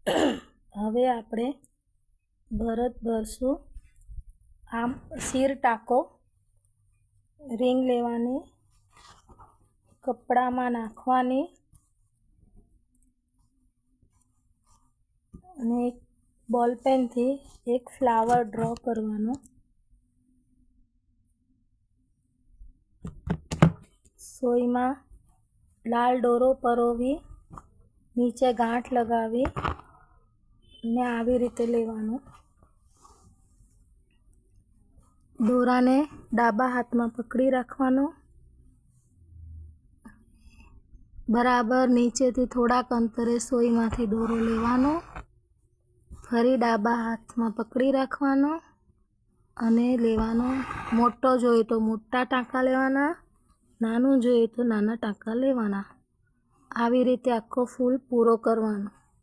હવે આપણે ભરત ભરશું. આમ શીર ટાંકો રીંગ લેવાની, કપડામાં નાખવાની અને એક બોલપેનથી એક ફ્લાવર ડ્રો કરવાનો. સોયમાં લાલ દોરો પરોવી નીચે ગાંઠ લગાવી ને આવી રીતે લેવાનું. દોરાને ડાબા હાથમાં પકડી રાખવાનો. બરાબર નીચેથી થોડાક અંતરે સોયમાંથી દોરો લેવાનો, ફરી ડાબા હાથમાં પકડી રાખવાનો અને લેવાનો. મોટો જોઈએ તો મોટા ટાંકા લેવાના, નાનું જોઈએ તો નાના ટાંકા લેવાના. આવી રીતે આખો ફૂલ પૂરો કરવાનો.